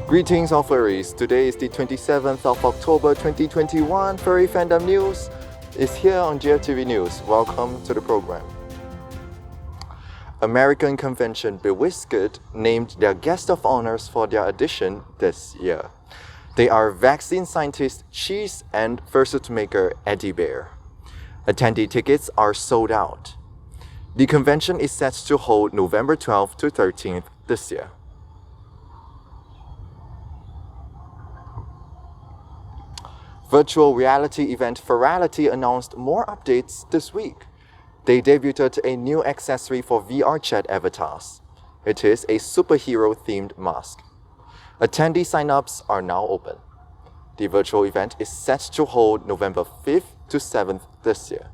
Greetings all furries, today is the 27th of October 2021. Furry Fandom News is here on GFTV News. Welcome to the program. American convention Bewhiskered named their guest of honors for their edition this year. They are vaccine scientist Cheese and fursuit maker Eddie Bear. Attendee tickets are sold out. The convention is set to hold November 12th to 13th this year. Virtual reality event Furality announced more updates this week. They debuted a new accessory for VR chat avatars. It is a superhero-themed mask. Attendee sign-ups are now open. The virtual event is set to hold November 5th to 7th this year.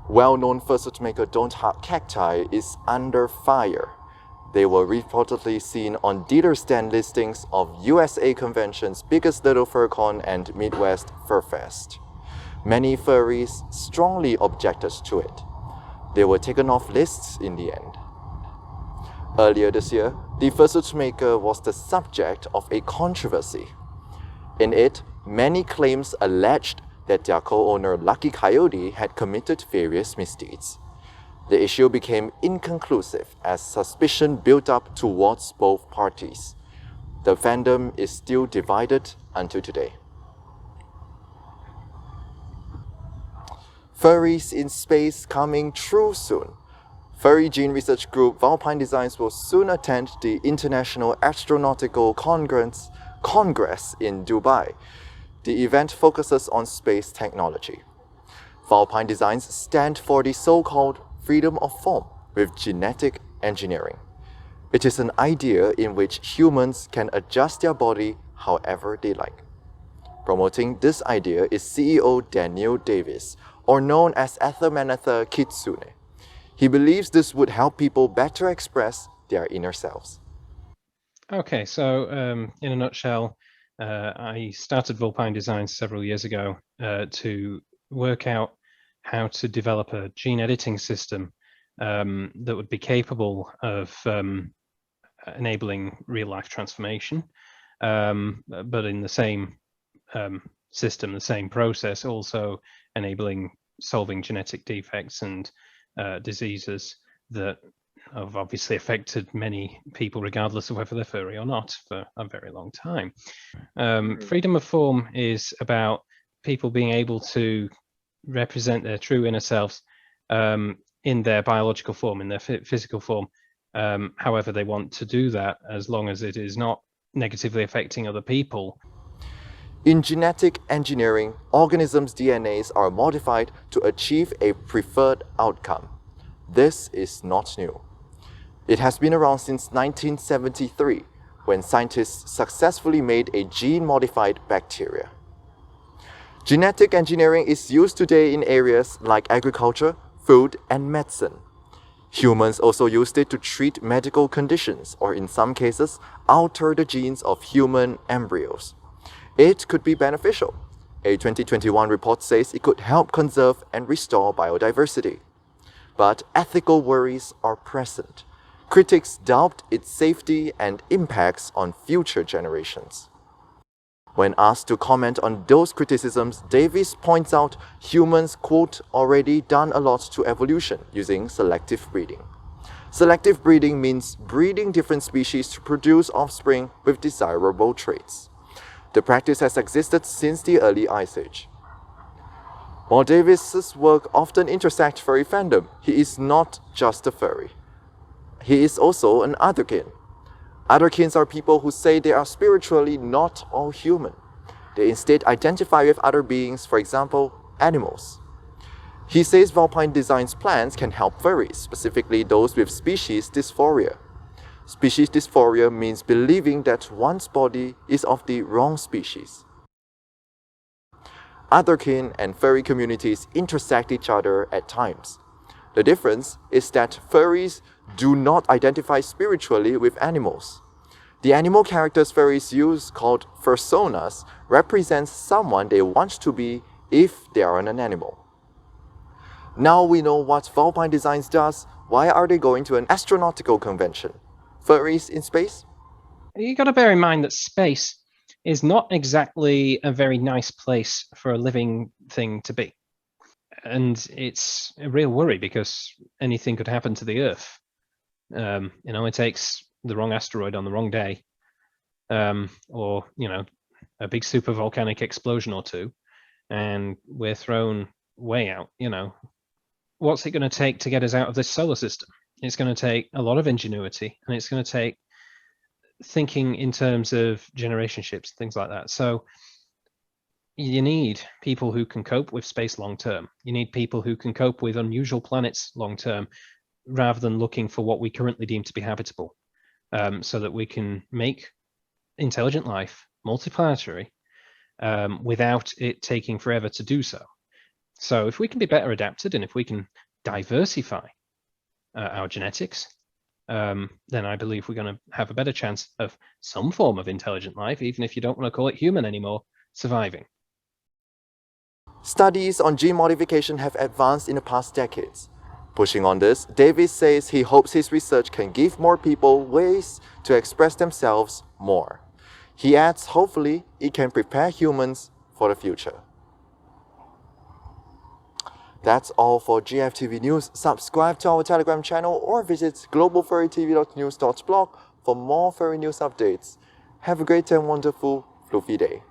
Well-known fursuit maker Hug Cacti is under fire. They were reportedly seen on dealer stand listings of USA Convention's Biggest Little FurCon and Midwest FurFest. Many furries strongly objected to it. They were taken off lists in the end. Earlier this year, the fursuit maker was the subject of a controversy. In it, many claims alleged that their co-owner Lucky Coyote had committed various misdeeds. The issue became inconclusive as suspicion built up towards both parties. The fandom is still divided until today. Furries in space coming true soon. Furry gene research group Valpine Designs will soon attend the International Astronautical Congress in Dubai. The event focuses on space technology. Valpine Designs stand for the so-called freedom of form with genetic engineering. It is an idea in which humans can adjust their body however they like. Promoting this idea is CEO Daniel Davis, or known as Athermanatha Kitsune. He believes this would help people better express their inner selves. Okay, so in a nutshell, I started Vulpine Designs several years ago to work out how to develop a gene editing system that would be capable of enabling real-life transformation, but in the same system, the same process, also enabling solving genetic defects and diseases that have obviously affected many people, regardless of whether they're furry or not, for a very long time. Freedom of form is about people being able to represent their true inner selves in their biological form, in their physical form, however they want to do that, as long as it is not negatively affecting other people. In genetic engineering, organisms' DNAs are modified to achieve a preferred outcome. This is not new. It has been around since 1973, when scientists successfully made a gene-modified bacteria. Genetic engineering is used today in areas like agriculture, food, and medicine. Humans also used it to treat medical conditions, or in some cases, alter the genes of human embryos. It could be beneficial. A 2021 report says it could help conserve and restore biodiversity. But ethical worries are present. Critics doubt its safety and impacts on future generations. When asked to comment on those criticisms, Davis points out humans, quote, already done a lot to evolution using selective breeding. Selective breeding means breeding different species to produce offspring with desirable traits. The practice has existed since the early Ice Age. While Davis's work often intersects furry fandom, he is not just a furry. He is also an otherkin. Otherkins are people who say they are spiritually not all human. They instead identify with other beings, for example, animals. He says Vulpine Designs plans can help furries, specifically those with species dysphoria. Species dysphoria means believing that one's body is of the wrong species. Otherkin and furry communities intersect each other at times. The difference is that furries do not identify spiritually with animals. The animal characters furries use, called fursonas, represents someone they want to be if they are an animal. Now we know what Vulpine Designs does. Why are they going to an astronautical convention? Furries in space? You got to bear in mind that space is not exactly a very nice place for a living thing to be. And it's a real worry because anything could happen to the Earth. It takes the wrong asteroid on the wrong day, or a big super volcanic explosion or two, and we're thrown way out. What's it going to take to get us out of this solar system? It's going to take a lot of ingenuity, and it's going to take thinking in terms of generation ships, things like that. So you need people who can cope with space long term. You need people who can cope with unusual planets long term, rather than looking for what we currently deem to be habitable, so that we can make intelligent life multiplanetary without it taking forever to do so. So if we can be better adapted and if we can diversify our genetics, then I believe we're going to have a better chance of some form of intelligent life, even if you don't want to call it human anymore, surviving. Studies on gene modification have advanced in the past decades. Pushing on this, Davis says he hopes his research can give more people ways to express themselves more. He adds, hopefully, it can prepare humans for the future. That's all for GFTV News. Subscribe to our Telegram channel or visit globalfurrytv.news.blog for more furry news updates. Have a great and wonderful fluffy day.